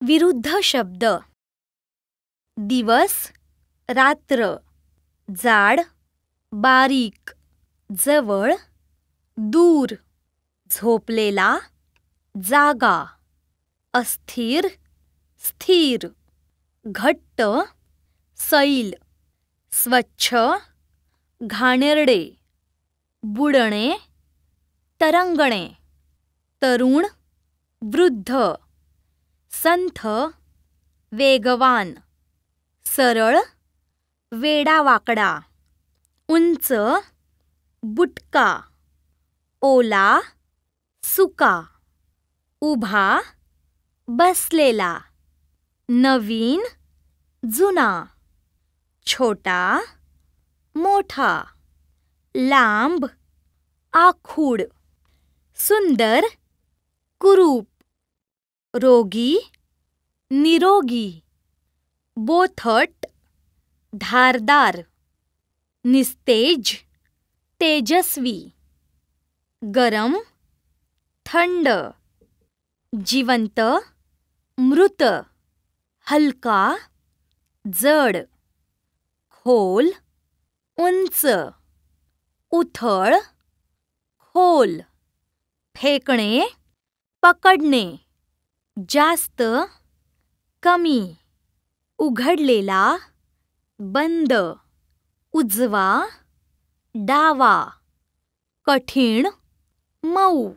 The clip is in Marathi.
विरुद्ध शब्द. दिवस रात्र, जाड बारीक, जवळ दूर, झोपलेला जागा, अस्थिर स्थिर, घट्ट सैल, स्वच्छ घाणेरडे, बुडणे तरंगणे, तरुण वृद्ध, संथ वेगवान, सरळ वेडावाकडा, उंच बुटका, ओला सुका, उभा बसलेला, नवीन जुना, छोटा मोठा, लांब आखूड, सुंदर कुरूप, रोगी निरोगी, बोथट धारदार, निस्तेज तेजस्वी, गरम थंड, जिवंत मृत, हलका जड, खोल उंच, उथळ खोल, फेकणे पकडणे, जास्त कमी, उघडलेला बंद, उजवा डावा, कठीण मऊ.